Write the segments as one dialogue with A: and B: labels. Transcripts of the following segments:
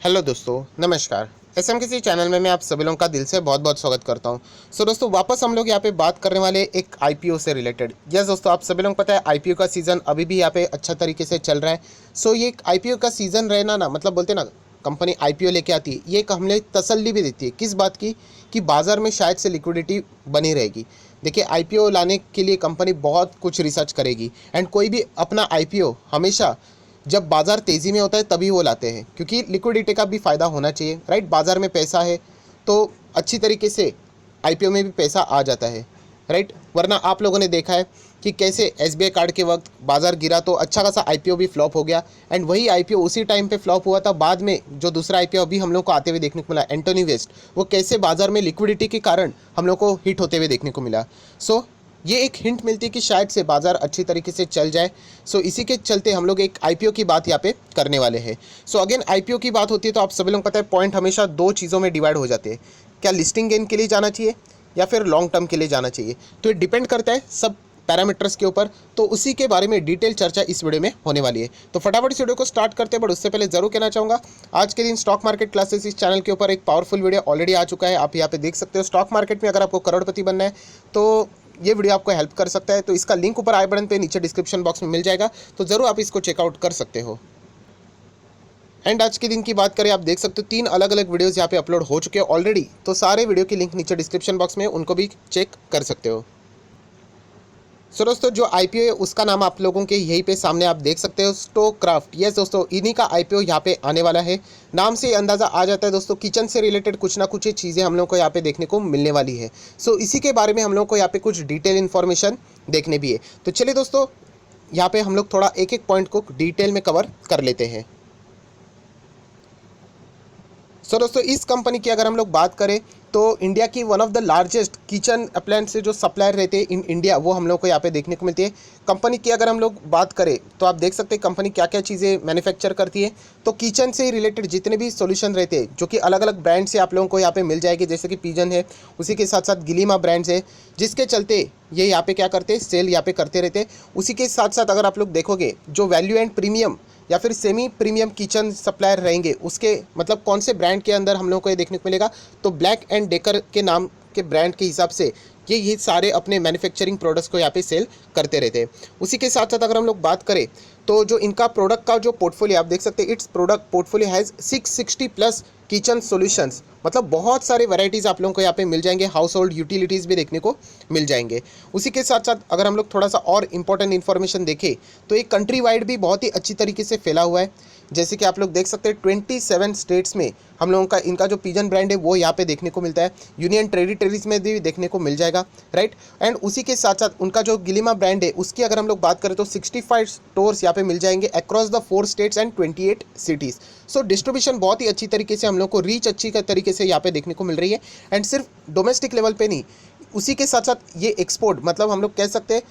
A: Hello दोस्तों, नमस्कार। SM किसी चैनल में मैं आप सभी लोगों का दिल से बहुत बहुत स्वागत करता हूं। दोस्तों, वापस हम लोग यहाँ पे बात करने वाले एक आईपीओ से रिलेटेड। यस दोस्तों, आप सभी लोगों को पता है आईपीओ का सीज़न अभी भी यहाँ पे अच्छा तरीके से चल रहा है। ये एक आईपीओ का सीज़न रहना ना, मतलब बोलते ना, कंपनी आईपीओ लेके आती है, ये एक हमें तसल्ली भी देती है। किस बात की? कि बाज़ार में शायद से लिक्विडिटी बनी रहेगी। देखिए, आईपीओ लाने के लिए कंपनी बहुत कुछ रिसर्च करेगी, एंड कोई भी अपना आईपीओ हमेशा जब बाज़ार तेज़ी में होता है तभी वो लाते हैं, क्योंकि लिक्विडिटी का भी फ़ायदा होना चाहिए, राइट। बाज़ार में पैसा है तो अच्छी तरीके से आईपीओ में भी पैसा आ जाता है, राइट। वरना आप लोगों ने देखा है कि कैसे एसबीआई कार्ड के वक्त बाज़ार गिरा तो अच्छा खासा आईपीओ भी फ्लॉप हो गया, एंड वही आईपीओ उसी टाइम पे फ्लॉप हुआ था। बाद में जो दूसरा आईपीओ अभी हम लोग को आते हुए देखने को मिला, एंटोनी वेस्ट, वो कैसे बाज़ार में लिक्विडिटी के कारण हम लोग को हिट होते हुए देखने को मिला। ये एक हिंट मिलती है कि शायद से बाज़ार अच्छी तरीके से चल जाए। इसी के चलते हम लोग एक आईपीओ की बात यहाँ पे करने वाले हैं। अगेन, आईपीओ की बात होती है तो आप सभी लोग पता है पॉइंट हमेशा दो चीज़ों में डिवाइड हो जाते हैं। क्या लिस्टिंग गेन के लिए जाना चाहिए या फिर लॉन्ग टर्म के लिए जाना चाहिए? तो ये डिपेंड करता है सब पैरामीटर्स के ऊपर। तो उसी के बारे में डिटेल चर्चा इस वीडियो में होने वाली है। तो फटाफट इस वीडियो को स्टार्ट करते हैं, बट उससे पहले जरूर कहना चाहूँगा, आज के दिन स्टॉक मार्केट क्लासेस इस चैनल के ऊपर एक पावरफुल वीडियो ऑलरेडी आ चुका है। आप यहाँ पे देख सकते हो, स्टॉक मार्केट में अगर आपको करोड़पति बनना है तो ये वीडियो आपको हेल्प कर सकता है। तो इसका लिंक ऊपर आई बटन पे नीचे डिस्क्रिप्शन बॉक्स में मिल जाएगा, तो ज़रूर आप इसको चेकआउट कर सकते हो। एंड आज के दिन की बात करें, आप देख सकते हो 3 अलग अलग वीडियोस यहाँ पे अपलोड हो चुके हैं ऑलरेडी। तो सारे वीडियो की लिंक नीचे डिस्क्रिप्शन बॉक्स में, उनको भी चेक कर सकते हो। दोस्तों, जो आईपीओ है उसका नाम आप लोगों के यहीं पे सामने आप देख सकते हो, स्टोक्राफ्ट। यस दोस्तों, इन्हीं का आईपीओ यहाँ पे आने वाला है। नाम से अंदाज़ा आ जाता है दोस्तों, किचन से रिलेटेड कुछ ना कुछ चीज़ें हम लोग को यहाँ पे देखने को मिलने वाली है। इसी के बारे में हम लोग को यहाँ पे कुछ डिटेल इन्फॉर्मेशन देखने भी है। तो चलिए दोस्तों, यहाँ पे हम लोग थोड़ा एक एक पॉइंट को डिटेल में कवर कर लेते हैं। दोस्तों, इस कंपनी की अगर हम लोग बात करें तो इंडिया की one of the largest kitchen appliance से जो सप्लायर रहते हैं इन इंडिया, वो हम लोग को यहाँ पे देखने को मिलती है। कंपनी की अगर हम लोग बात करें तो आप देख सकते हैं कंपनी क्या क्या चीज़ें मैन्युफैक्चर करती है। तो किचन से रिलेटेड जितने भी सॉल्यूशन रहते हैं, जो कि अलग अलग ब्रांड से आप लोगों को यहाँ पे मिल जाएगी, जैसे कि पिजन है, उसी के साथ साथ गिलीमा ब्रांड्स है, जिसके चलते ये यहाँ पे क्या करते हैं, सेल यहाँ पे करते रहते हैं। उसी के साथ साथ अगर आप लोग देखोगे, जो वैल्यू एंड प्रीमियम या फिर सेमी प्रीमियम किचन सप्लायर रहेंगे, उसके मतलब कौन से ब्रांड के अंदर हम लोग को ये देखने को मिलेगा, तो ब्लैक एंड डेकर के नाम के ब्रांड के हिसाब से ये सारे अपने मैन्युफैक्चरिंग प्रोडक्ट्स को यहाँ पे सेल करते रहते हैं। उसी के साथ साथ अगर हम लोग बात करें तो जो इनका प्रोडक्ट का जो पोर्टफोलियो आप देख सकते हैं, it's product portfolio has 660 plus kitchen solutions. मतलब बहुत सारे वैरायटीज़ आप लोगों को यहाँ पे मिल जाएंगे, हाउस होल्ड यूटिलिटीज़ भी देखने को मिल जाएंगे। उसी के साथ साथ अगर हम लोग थोड़ा सा और इंपॉर्टेंट इन्फॉर्मेशन देखें तो ये कंट्री वाइड भी बहुत ही अच्छी तरीके से फैला हुआ है। जैसे कि आप लोग देख सकते हैं 27 स्टेट्स में हम लोगों का इनका जो पिजन ब्रांड है वो यहाँ पे देखने को मिलता है। यूनियन टेरिटरीज में भी देखने को मिल जाएगा, राइट। एंड उसी के साथ साथ उनका जो गिलीमा ब्रांड है उसकी अगर हम लोग बात करें तो 65 स्टोर्स यहाँ पे मिल जाएंगे across the 4 states and 28 cities. Distribution बहुत ही अच्छी तरीके से हम लोग को रीच अच्छी तरीके से यहाँ पे देखने को मिल रही है। एंड सिर्फ डोमेस्टिक लेवल पे नहीं, उसी के साथ साथ ये एक्सपोर्ट, मतलब हम लोग कह सकते हैं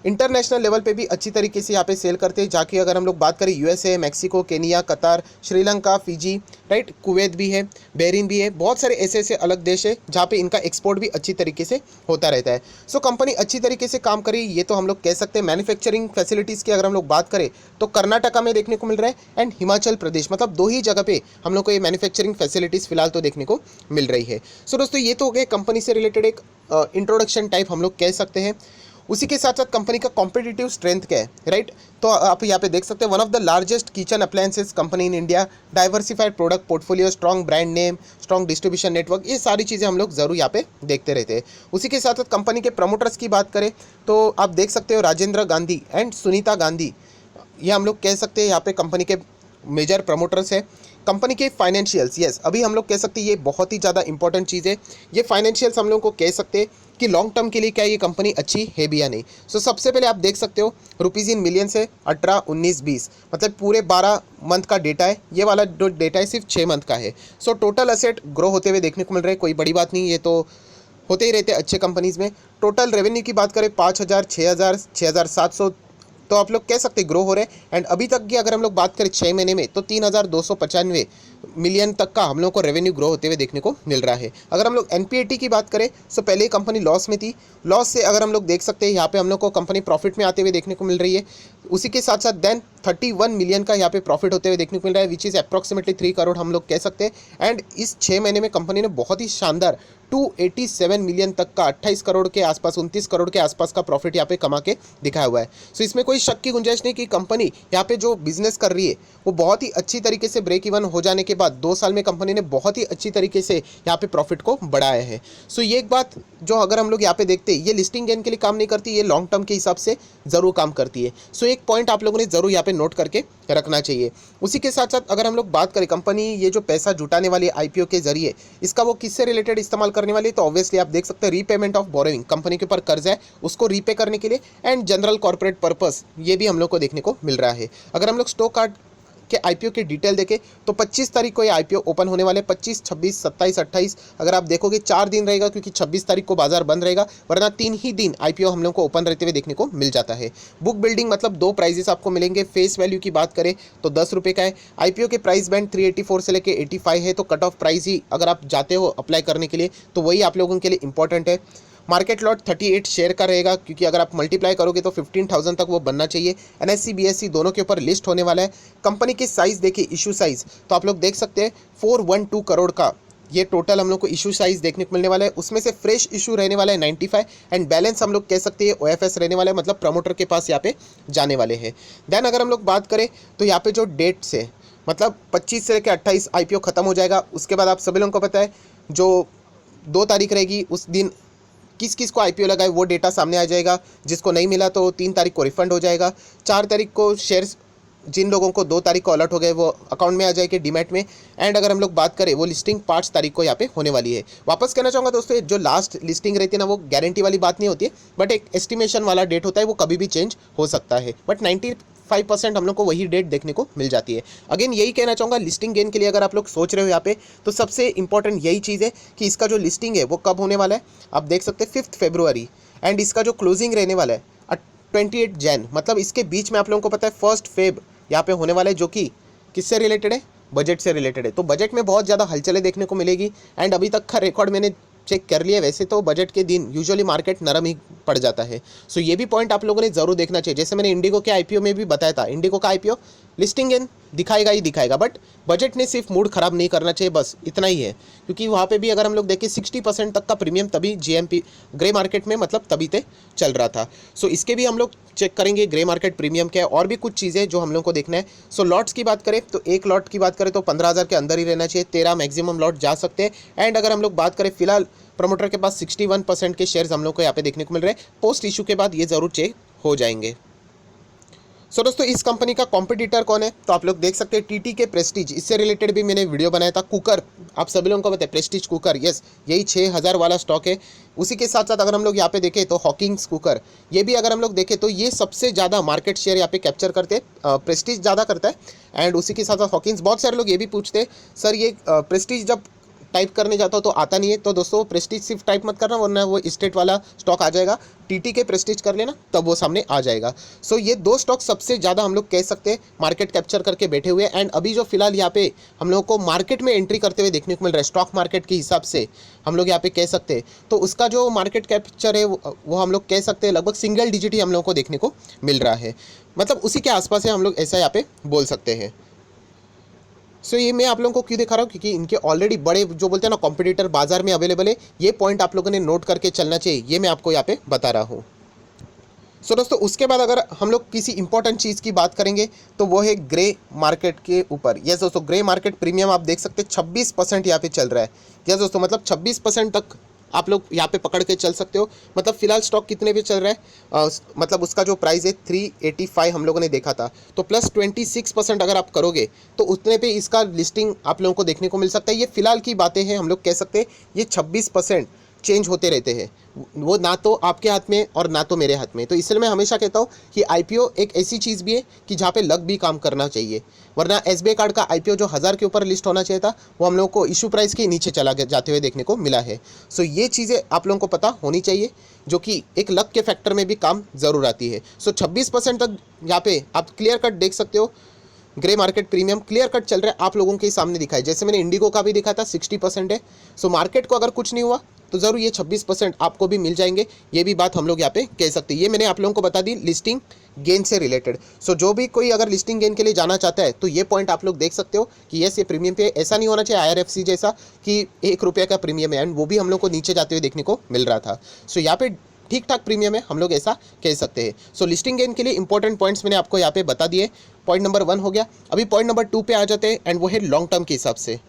A: इंटरनेशनल लेवल पे भी अच्छी तरीके से यहाँ पे सेल करते हैं। जाके अगर हम लोग बात करें यूएसए, मैक्सिको, केनिया, कतार, श्रीलंका, फिजी, राइट, कुवैत भी है, बहरीन भी है, बहुत सारे ऐसे ऐसे अलग देश है जहाँ पे इनका एक्सपोर्ट भी अच्छी तरीके से होता रहता है। कंपनी अच्छी तरीके से काम करी, ये तो हम लोग कह सकते हैं। मैन्युफैक्चरिंग फैसिलिटीज़ की अगर हम लोग बात करें तो कर्नाटका में देखने को मिल रहा है एंड हिमाचल प्रदेश, मतलब 2 ही जगह पे हम लोग को ये मैन्युफैक्चरिंग फैसिलिटीज़ फिलहाल तो देखने को मिल रही है। दोस्तों, ये तो हो गए कंपनी से रिलेटेड एक इंट्रोडक्शन टाइप हम लोग कह सकते हैं। उसी के साथ साथ कंपनी का कॉम्पिटिटिव स्ट्रेंथ क्या है, राइट। तो आप यहाँ पे देख सकते हैं one of the largest kitchen appliances company in India, diversified product portfolio, strong brand name, strong distribution network, ये सारी चीज़ें हम लोग ज़रूर यहाँ पे देखते रहते हैं। उसी के साथ साथ कंपनी के प्रमोटर्स की बात करें तो आप देख सकते हो राजेंद्र गांधी एंड सुनीता गांधी, ये हम लोग कह सकते हैं यहाँ पे कंपनी के मेजर प्रमोटर्स है। कंपनी के फाइनेंशियल्स, यस, अभी हम लोग कह सकते हैं ये बहुत ही ज़्यादा इंपॉर्टेंट चीज़ है। ये फाइनेंशियल्स हम लोग को कह सकते हैं कि लॉन्ग टर्म के लिए क्या ये कंपनी अच्छी है भी या नहीं। सबसे पहले आप देख सकते हो रुपीज़ इन मिलियंस है 18, 19, 20, मतलब पूरे 12 मंथ का डेटा है। ये वाला जो डेटा है सिर्फ 6 मंथ का है। टोटल असेट ग्रो होते हुए देखने को मिल रहे हैं, कोई बड़ी बात नहीं, ये तो होते ही रहते अच्छे कंपनीज़ में। टोटल रेवेन्यू की बात करें 5,000, 6,000, 6,700, तो आप लोग कह सकते ग्रो हो रहे हैं। एंड अभी तक की अगर हम लोग बात करें 6 महीने में तो 3,295 मिलियन तक का हम लोग को रेवेन्यू ग्रो होते हुए देखने को मिल रहा है। अगर हम लोग एनपीएटी की बात करें तो पहले ही कंपनी लॉस में थी, लॉस से अगर हम लोग देख सकते हैं यहाँ पे हम लोग को कंपनी प्रॉफिट में आते हुए देखने को मिल रही है। उसी के साथ साथ देन 31 मिलियन का यहाँ पे प्रॉफिट होते हुए देखने को मिल रहा है, विच इज़ अप्रॉक्सीमेटली 3 करोड़ हम लोग कह सकते हैं। एंड इस 6 महीने में कंपनी ने बहुत ही शानदार 287 मिलियन तक का 28 करोड़ के आसपास 29 करोड़ के आसपास का प्रॉफिट यहाँ पे कमा के दिखाया हुआ है। सो इसमें कोई शक की गुंजाइश नहीं कि कंपनी यहाँ पे जो बिजनेस कर रही है वो बहुत ही अच्छी तरीके से ब्रेक इवन हो जाने के बाद 2 साल में कंपनी ने बहुत ही अच्छी तरीके से यहाँ पे प्रॉफिट को बढ़ाया है। सो ये एक बात जो अगर हम लोग यहाँ पे देखते हैं, ये लिस्टिंग गेन के लिए काम नहीं करती, ये लॉन्ग टर्म के हिसाब से ज़रूर काम करती है। सो एक पॉइंट आप लोगों ने ज़रूर यहाँ पे नोट करके रखना चाहिए। उसी के साथ साथ अगर हम लोग बात करें कंपनी ये जो पैसा जुटाने वाली आईपीओ के जरिए इसका वो किससे रिलेटेड इस्तेमाल करने वाली है, तो ऑब्वियसली आप देख सकते हैं रीपेमेंट ऑफ बोरोइंग, कंपनी के ऊपर कर्ज है उसको रीपे करने के लिए, एंड जनरल कॉर्पोरेट पर्पस ये भी हम लोग को देखने को मिल रहा है। अगर हम लोग स्टॉक कार्ड के आईपीओ की डिटेल देखें तो 25 तारीख को ये आईपीओ ओपन होने वाले, 25, 26, 27, 28 अगर आप देखोगे 4 दिन रहेगा क्योंकि 26 तारीख को बाजार बंद रहेगा, वरना 3 ही दिन आईपीओ हम लोग को ओपन रहते हुए देखने को मिल जाता है। बुक बिल्डिंग मतलब 2 प्राइजेस आपको मिलेंगे। फेस वैल्यू की बात करें तो 10 रुपये का है। आईपीओ के प्राइस बैंड 384 से लेकर 85 है, तो कट ऑफ प्राइस ही अगर आप जाते हो अप्लाई करने के लिए तो वही आप लोगों के लिए इंपॉर्टेंट है। मार्केट लॉट 38 शेयर का रहेगा क्योंकि अगर आप मल्टीप्लाई करोगे तो 15,000 तक वो बनना चाहिए। एनएससी बीएससी दोनों के ऊपर लिस्ट होने वाला है। कंपनी की साइज़ देखिए, इशू साइज़ तो आप लोग देख सकते हैं 412 करोड़ का ये टोटल हम लोग को इशू साइज़ देखने को मिलने वाला है। उसमें से फ्रेश इशू रहने वाला है 95 एंड बैलेंस हम लोग कह सकते हैं ओएफएस रहने वाला है, मतलब प्रमोटर के पास यहाँ पे जाने वाले हैं। देन अगर हम लोग बात करें तो यहाँ पे जो डेट्स है मतलब 25 से लेकर 28 आईपीओ खत्म हो जाएगा। उसके बाद आप सभी लोगों को पता है जो 2 तारीख रहेगी उस दिन किस किस को आईपीओ लगा है वो डेटा सामने आ जाएगा। जिसको नहीं मिला तो 3 तारीख को रिफंड हो जाएगा। 4 तारीख को शेयर्स जिन लोगों को 2 तारीख को अलर्ट हो गए वो अकाउंट में आ जाएंगे डीमैट में। एंड अगर हम लोग बात करें वो लिस्टिंग 5 तारीख को यहाँ पे होने वाली है। वापस कहना चाहूँगा दोस्तों, जो लास्ट लिस्टिंग रहती है ना वो गारंटी वाली बात नहीं होती है, बट एक एस्टिमेशन वाला डेट होता है, वो कभी भी चेंज हो सकता है, बट 95% हम लोग को वही डेट देखने को मिल जाती है। अगेन यही कहना चाहूँगा, लिस्टिंग गेन के लिए अगर आप लोग सोच रहे हो यहाँ पे तो सबसे इंपॉर्टेंट यही चीज़ है कि इसका जो लिस्टिंग है वो कब होने वाला है। आप देख सकते हैं 5 फरवरी एंड इसका जो क्लोजिंग रहने वाला है 28 जैन, मतलब इसके बीच में आप लोगों को पता है 1 फेब यहाँ पे होने वाला है, जो कि किससे रिलेटेड है, बजट से रिलेटेड है। तो बजट में बहुत ज़्यादा हलचलें देखने को मिलेगी। एंड अभी तक का रिकॉर्ड मैंने चेक कर लिया, वैसे तो बजट के दिन यूजुअली मार्केट नरम ही पड़ जाता है। सो ये भी पॉइंट आप लोगों ने ज़रूर देखना चाहिए। जैसे मैंने इंडिगो के आईपीओ में भी बताया था, इंडिगो का आईपीओ लिस्टिंग गेन दिखाएगा ही दिखाएगा, बट बजट ने सिर्फ मूड ख़राब नहीं करना चाहिए, बस इतना ही है। क्योंकि वहाँ पे भी अगर हम लोग देखें 60% तक का प्रीमियम तभी जीएमपी ग्रे मार्केट में मतलब तभी ते चल रहा था। सो इसके भी हम लोग चेक करेंगे ग्रे मार्केट प्रीमियम क्या है, और भी कुछ चीज़ें जो हम लोग को देखना है। सो लॉट्स की बात करें तो एक लॉट की बात करें तो 15,000 के अंदर ही रहना चाहिए, 13 मैक्सिमम लॉट जा सकते हैं। एंड अगर हम लोग बात करें फिलहाल प्रमोटर के पास 61% के शेयर्स हम लोग को यहाँ पे देखने को मिल रहे हैं। पोस्ट इशू के बाद ये ज़रूर चेक हो जाएंगे। सो दोस्तों इस कंपनी का कॉम्पिटिटर कौन है, तो आप लोग देख सकते हैं टीटी के प्रेस्टीज, इससे रिलेटेड भी मैंने वीडियो बनाया था। कुकर आप सभी लोगों को पता है, प्रेस्टीज कुकर, यस यही 6,000 वाला स्टॉक है। उसी के साथ साथ अगर हम लोग यहाँ पे देखें तो हॉकिंग्स कुकर, ये भी अगर हम लोग देखें तो ये सबसे ज़्यादा मार्केट शेयर यहाँ पे कैप्चर करते हैं, प्रेस्टीज ज़्यादा करता है। एंड उसी के साथ साथ हॉकिंग्स, बहुत सारे लोग ये भी पूछते हैं सर ये प्रेस्टीज जब टाइप करने जाता हो तो आता नहीं है, तो दोस्तों प्रेस्टीज सिर्फ टाइप मत करना वरना वो स्टेट वाला स्टॉक आ जाएगा। टीटी के प्रेस्टीज कर लेना तब वो सामने आ जाएगा। सो ये 2 स्टॉक सबसे ज़्यादा हम लोग कह सकते हैं मार्केट कैप्चर करके बैठे हुए। एंड अभी जो फिलहाल यहाँ पे हम लोगों को मार्केट में एंट्री करते हुए देखने को मिल रहा है, स्टॉक मार्केट के हिसाब से हम लोग यहाँ पे कह सकते हैं, तो उसका जो मार्केट कैप्चर है वो हम लोग कह सकते हैं लगभग सिंगल डिजिट ही हम लोगों को देखने को मिल रहा है, मतलब उसी के आसपास है, हम लोग ऐसा यहाँ पे बोल सकते हैं। सो ये मैं आप लोगों को क्यों दिखा रहा हूँ, क्योंकि इनके ऑलरेडी बड़े जो बोलते हैं ना कॉम्पिटिटर बाजार में अवेलेबल है, ये पॉइंट आप लोगों ने नोट करके चलना चाहिए, ये मैं आपको यहाँ पे बता रहा हूँ। सो दोस्तों उसके बाद अगर हम लोग किसी इंपॉर्टेंट चीज़ की बात करेंगे तो वो है ग्रे मार्केट के ऊपर। यस दोस्तों, ग्रे मार्केट प्रीमियम आप देख सकते हैं 26% यहाँ पे चल रहा है। यस दोस्तों, मतलब 26% तक आप लोग यहाँ पे पकड़ के चल सकते हो। मतलब फिलहाल स्टॉक कितने पे चल रहा है, मतलब उसका जो प्राइस है 385 हम लोगों ने देखा था, तो प्लस 26% अगर आप करोगे तो उतने पे इसका लिस्टिंग आप लोगों को देखने को मिल सकता है। ये फिलहाल की बातें हैं, हम लोग कह सकते हैं ये 26% चेंज होते रहते हैं, वो ना तो आपके हाथ में और ना तो मेरे हाथ में। तो इसलिए मैं हमेशा कहता हूँ कि आईपीओ एक ऐसी चीज़ भी है कि जहाँ पे लक भी काम करना चाहिए, वरना एसबीआई कार्ड का आईपीओ जो 1000 के ऊपर लिस्ट होना चाहिए था वो हम लोगों को इशू प्राइस के नीचे चला जाते हुए देखने को मिला है। सो ये चीज़ें आप लोगों को पता होनी चाहिए, जो कि एक लक के फैक्टर में भी काम ज़रूर आती है। सो 26% तक यहाँ पे आप क्लियर कट देख सकते हो, grey market premium clear cut चल रहा है, आप लोगों के सामने दिखा है। जैसे मैंने इंडिगो का भी दिखा था 60% है। सो मार्केट को अगर कुछ नहीं हुआ तो ज़रूर ये 26% आपको भी मिल जाएंगे। ये भी बात हम लोग यहाँ पे कह सकते हैं। ये मैंने आप लोगों को बता दी लिस्टिंग गेन से रिलेटेड। सो जो भी कोई अगर लिस्टिंग गेन के लिए जाना चाहता है तो ये पॉइंट आप लोग देख सकते हो कि यस ये प्रीमियम पे ऐसा नहीं होना चाहिए IRFC जैसा कि ₹1 का प्रीमियम है, एंड वो भी हम लोग को नीचे जाते हुए देखने को मिल रहा था। सो यहाँ पे ठीक ठाक प्रीमियम है, हम लोग ऐसा कह सकते हैं। सो लिस्टिंग गेन के लिए इंपॉर्टेंट पॉइंट्स मैंने आपको यहाँ पे बता दिए। पॉइंट नंबर 1 हो गया। अभी पॉइंट नंबर 2 पे आ जाते हैं, एंड वो है लॉन्ग टर्म के हिसाब से।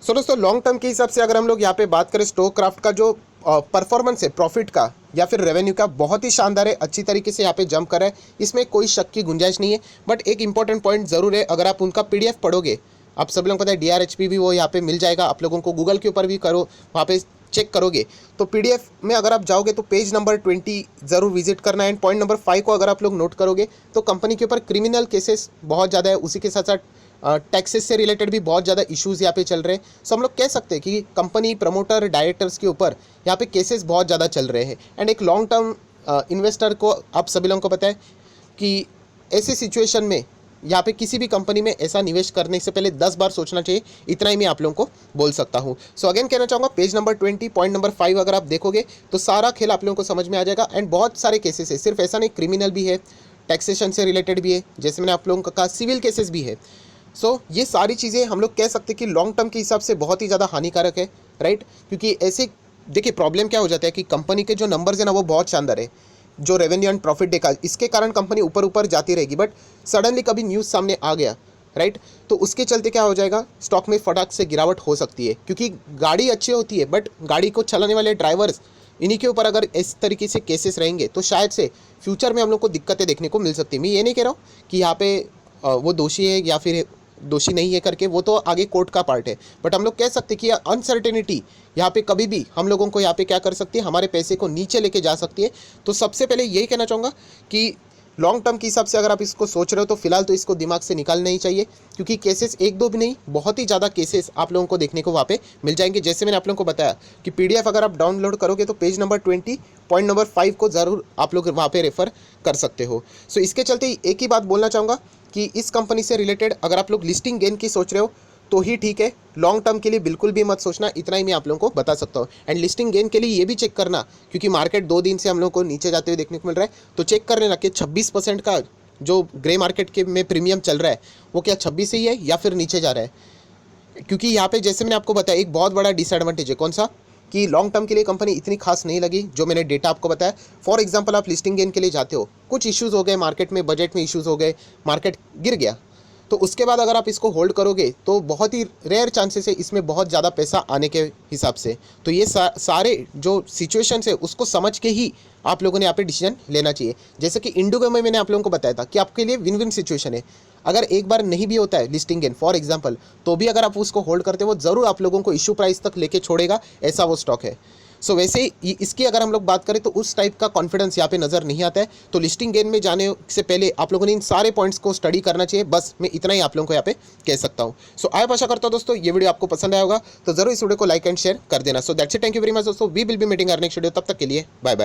A: सो दोस्तों लॉन्ग टर्म के हिसाब से अगर हम लोग यहाँ पे बात करें, स्टोक्राफ्ट का जो परफॉर्मेंस है प्रॉफिट का या फिर रेवेन्यू का, बहुत ही शानदार है, अच्छी तरीके से यहाँ पे जंप कर रहा है, इसमें कोई शक की गुंजाइश नहीं है। बट एक इंपॉर्टेंट पॉइंट ज़रूर है, अगर आप उनका PDF पढ़ोगे, आप सब लोगों को पता है DRHP भी वो यहाँ पे मिल जाएगा आप लोगों को, गूगल के ऊपर भी करो, वहाँ पे चेक करोगे तो PDF में अगर आप जाओगे तो पेज नंबर 20 ज़रूर विजिट करना है। एंड पॉइंट नंबर 5 को अगर आप लोग नोट करोगे तो कंपनी के ऊपर क्रिमिनल केसेस बहुत ज़्यादा है, उसी के साथ साथ टैक्सेस से रिलेटेड भी बहुत ज़्यादा इश्यूज़ यहाँ पे चल रहे हैं। सो हम लोग कह सकते हैं कि कंपनी प्रमोटर डायरेक्टर्स के ऊपर यहाँ पे केसेस बहुत ज़्यादा चल रहे हैं। एंड एक लॉन्ग टर्म इन्वेस्टर को, आप सभी लोगों को पता है कि ऐसे सिचुएशन में यहाँ पे किसी भी कंपनी में ऐसा निवेश करने से पहले 10 बार सोचना चाहिए। इतना ही मैं आप लोगों को बोल सकता हूँ। सो अगेन कहना चाहूँगा, पेज नंबर 20 पॉइंट नंबर 5 अगर आप देखोगे तो सारा खेल आप लोगों को समझ में आ जाएगा। एंड बहुत सारे केसेस है, सिर्फ ऐसा नहीं, क्रिमिनल भी है, टैक्सेशन से रिलेटेड भी है, जैसे मैंने आप लोगों को कहा सिविल केसेस भी है। सो ये सारी चीज़ें हम लोग कह सकते हैं कि लॉन्ग टर्म के हिसाब से बहुत ही ज़्यादा हानिकारक है, राइट। क्योंकि ऐसे देखिए प्रॉब्लम क्या हो जाता है कि कंपनी के जो नंबर्स है ना वो बहुत शानदार है, जो रेवेन्यू एंड प्रॉफिट देखा, इसके कारण कंपनी ऊपर ऊपर जाती रहेगी। बट सडनली कभी न्यूज़ सामने आ गया, राइट, तो उसके चलते क्या हो जाएगा, स्टॉक में फटाक से गिरावट हो सकती है। क्योंकि गाड़ी अच्छी होती है बट गाड़ी को चलाने वाले ड्राइवर्स, इन्हीं के ऊपर अगर इस तरीके से केसेस रहेंगे तो शायद से फ्यूचर में हम लोग को दिक्कतें देखने को मिल सकती है। मैं ये नहीं कह रहा हूँ कि यहाँ पे वो दोषी है या फिर दोषी नहीं है करके, वो तो आगे कोर्ट का पार्ट है। बट हम लोग कह सकते हैं कि अनसर्टेनिटी यहाँ पे कभी भी हम लोगों को यहाँ पे क्या कर सकती है, हमारे पैसे को नीचे लेके जा सकती है। तो सबसे पहले यही कहना चाहूँगा कि लॉन्ग टर्म के हिसाब से अगर आप इसको सोच रहे हो तो फिलहाल तो इसको दिमाग से निकालना ही चाहिए। क्योंकि केसेस एक दो भी नहीं, बहुत ही ज़्यादा केसेस आप लोगों को देखने को वहाँ पे मिल जाएंगे। जैसे मैंने आप लोगों को बताया कि PDF अगर आप डाउनलोड करोगे तो पेज नंबर 20 पॉइंट नंबर 5 को ज़रूर आप लोग वहाँ पे रेफ़र कर सकते हो। सो इसके चलते एक ही बात बोलना चाहूँगा कि इस कंपनी से रिलेटेड अगर आप लोग लिस्टिंग गेन की सोच रहे हो तो ही ठीक है, लॉन्ग टर्म के लिए बिल्कुल भी मत सोचना। इतना ही मैं आप लोगों को बता सकता हूँ। एंड लिस्टिंग गेन के लिए ये भी चेक करना, क्योंकि मार्केट 2 दिन से हम लोग को नीचे जाते हुए देखने को मिल रहा है, तो चेक कर लेना कि 26% का जो ग्रे मार्केट के में प्रीमियम चल रहा है वो क्या 26 ही है या फिर नीचे जा रहा है। क्योंकि यहाँ पे जैसे मैंने आपको बताया एक बहुत बड़ा डिसएडवांटेज है, कौन सा, कि लॉन्ग टर्म के लिए कंपनी इतनी खास नहीं लगी जो मैंने डेटा आपको बताया। फॉर एग्जांपल आप लिस्टिंग गेन के लिए जाते हो, कुछ इश्यूज़ हो गए मार्केट में, बजट में इश्यूज़ हो गए, मार्केट गिर गया, तो उसके बाद अगर आप इसको होल्ड करोगे तो बहुत ही रेयर चांसेस है इसमें बहुत ज़्यादा पैसा आने के हिसाब से। तो ये सारे जो सिचुएशन है उसको समझ के ही आप लोगों ने यहाँ पे डिसीजन लेना चाहिए। जैसे कि इंडिगो में मैंने आप लोगों को बताया था कि आपके लिए विन विन सिचुएशन है। अगर एक बार नहीं भी होता है लिस्टिंग गेन फॉर एग्जांपल, तो भी अगर आप उसको होल्ड करते हो वो ज़रूर आप लोगों को इशू प्राइस तक लेके छोड़ेगा, ऐसा वो स्टॉक है। सो वैसे इसकी अगर हम लोग बात करें तो उस टाइप का कॉन्फिडेंस यहाँ पे नज़र नहीं आता है। तो लिस्टिंग गेन में जाने से पहले आप लोगों ने इन सारे पॉइंट्स को स्टडी करना चाहिए। बस मैं इतना ही आप लोगों को यहाँ पे कह सकता हूँ। सो आई आशा करता हूँ दोस्तों ये वीडियो आपको पसंद आया होगा, तो जरूर इस वीडियो को लाइक एंड शेयर कर देना। So that's it, thank you very much दोस्तों, we will be meeting our next video. तब तक के लिए बाय बाय।